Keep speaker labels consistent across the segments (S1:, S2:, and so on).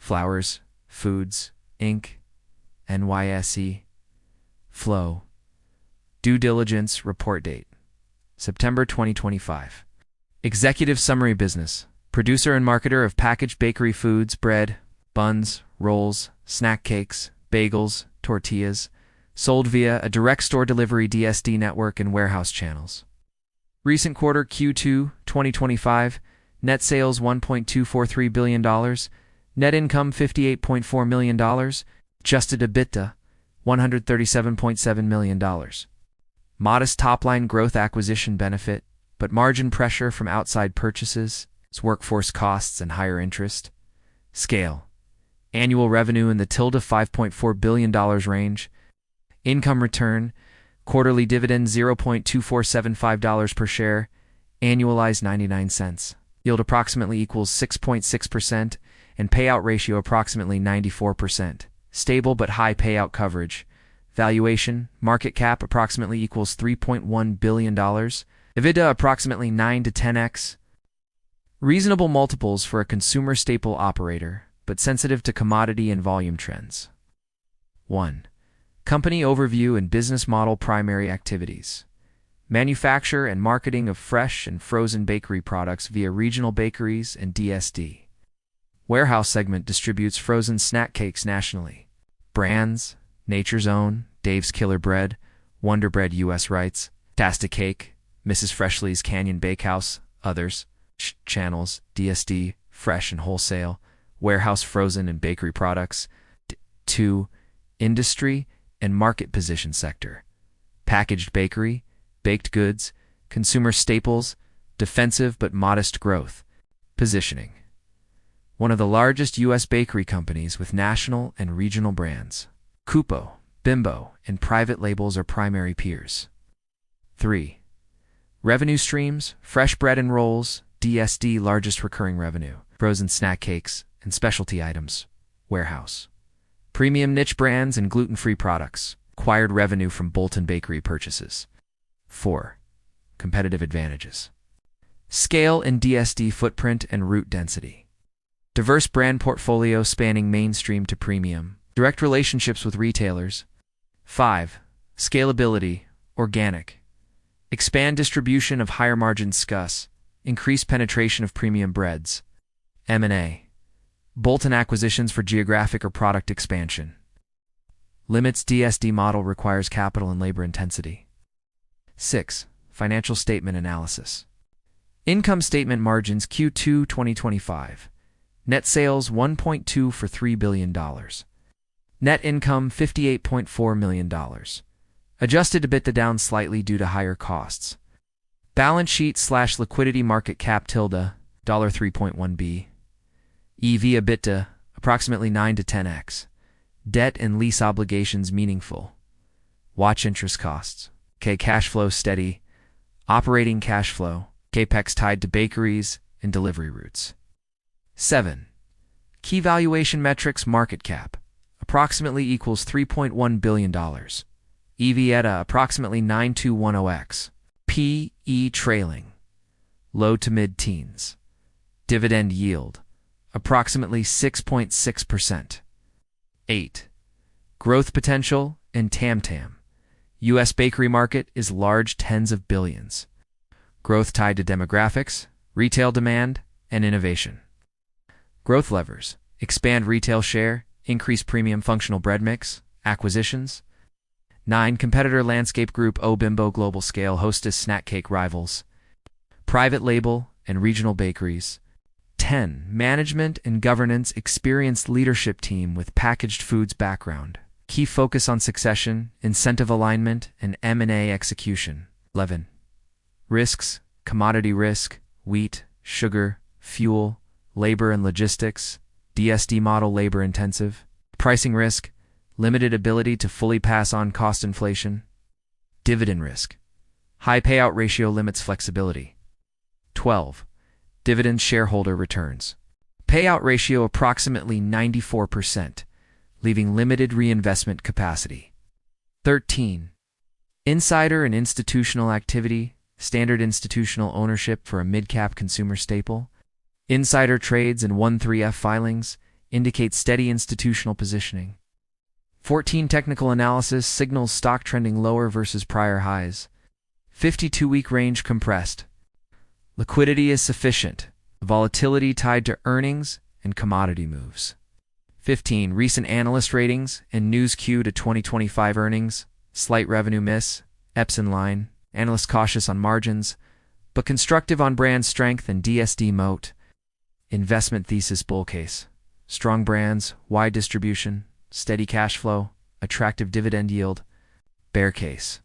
S1: Flowers, Foods, Inc., NYSE, FLO. Due diligence report date, September 2025. Executive summary business. Producer and marketer of packaged bakery foods, bread, buns, rolls, snack cakes, bagels, tortillas, sold via a direct store delivery DSD network and warehouse channels. Recent quarter Q2 2025, net sales $1.243 billion, net income $58.4 million, adjusted EBITDA $137.7 million. Modest top-line growth acquisition benefit, but margin pressure from outside purchases, workforce costs, and higher interest. Scale. Annual revenue in the $5.4 billion range. Income return. Quarterly dividend $0.2475 per share. Annualized 99 cents. Yield approximately equals 6.6%, and payout ratio approximately 94%. Stable but high payout coverage. Valuation. Market cap approximately equals $3.1 billion. EBITDA approximately 9 to 10x. Reasonable multiples for a consumer staple operator, but sensitive to commodity and volume trends. 1. Company overview and business model. Primary activities. Manufacture and marketing of fresh and frozen bakery products via regional bakeries and DSD. Warehouse segment distributes frozen snack cakes nationally. Brands: Nature's Own, Dave's Killer Bread, Wonder Bread US Rights, Tastic Cake, Mrs. Freshley's Canyon Bakehouse, others. Channels: DSD, fresh and wholesale, warehouse frozen and bakery products. 2. Industry and market position sector. Packaged bakery, baked goods, consumer staples, defensive but modest growth. Positioning. One of the largest U.S. bakery companies with national and regional brands. Cupo, Bimbo, and private labels are primary peers. 3. Revenue streams: fresh bread and rolls, DSD largest recurring revenue, frozen snack cakes, and specialty items, warehouse. Premium niche brands and gluten-free products, acquired revenue from Bolton Bakery purchases. 4. Competitive advantages. Scale and DSD footprint and route density. Diverse brand portfolio spanning mainstream to premium. Direct relationships with retailers. 5. Scalability, organic. Expand distribution of higher margin SKUs. Increase penetration of premium breads. M&A. Bolt-on acquisitions for geographic or product expansion. Limits DSD model requires capital and labor intensity. 6. Financial statement analysis. Income statement margins Q2 2025. Net sales $1.243 billion. Net income $58.4 million. Adjusted EBITDA down slightly due to higher costs. Balance sheet / liquidity market cap $3.1 B. EV EBITDA approximately 9 to 10x. Debt and lease obligations meaningful. Watch interest costs. Cash flow steady. Operating cash flow. CapEx tied to bakeries and delivery routes. 7. Key valuation metrics. Market cap approximately equals $3.1 billion. EV/EBITDA approximately 9210x. P/E trailing, low to mid-teens. Dividend yield, approximately 6.6%. 8. Growth potential and TAM. U.S. bakery market is large, tens of billions. Growth tied to demographics, retail demand, and innovation. Growth levers: expand retail share, increase premium functional bread mix, acquisitions. 9. Competitor landscape. Group O Bimbo global scale, Hostess snack cake rivals, private label and regional bakeries. 10. Management and governance. Experienced leadership team with packaged foods background. Key focus on succession, incentive alignment, and M&A execution. 11. Risks: commodity risk, wheat, sugar, fuel, labor and logistics, DSD model labor intensive. Pricing risk: limited ability to fully pass on cost inflation. Dividend risk: high payout ratio limits flexibility. 12. Dividend shareholder returns. Payout ratio approximately 94%, leaving limited reinvestment capacity. 13. Insider and institutional activity. Standard institutional ownership for a mid-cap consumer staple. Insider trades and 1(3)(f) filings. indicates steady institutional positioning. 14 technical analysis signals stock trending lower versus prior highs. 52-week range compressed. Liquidity is sufficient. Volatility tied to earnings and commodity moves. 15. Recent analyst ratings and news Q to 2025 earnings. Slight revenue miss. EPS in line. Analysts cautious on margins, but constructive on brand strength and DSD moat. Investment thesis bull case. Strong brands, wide distribution, steady cash flow, attractive dividend yield. Bear case.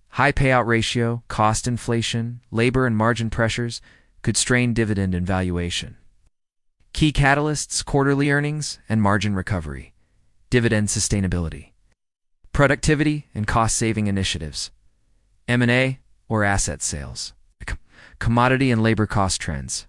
S1: High payout ratio, cost inflation, labor and margin pressures could strain dividend and valuation. Key catalysts, quarterly earnings and margin recovery. Dividend sustainability. Productivity and cost-saving initiatives. M&A or asset sales. Commodity and labor cost trends.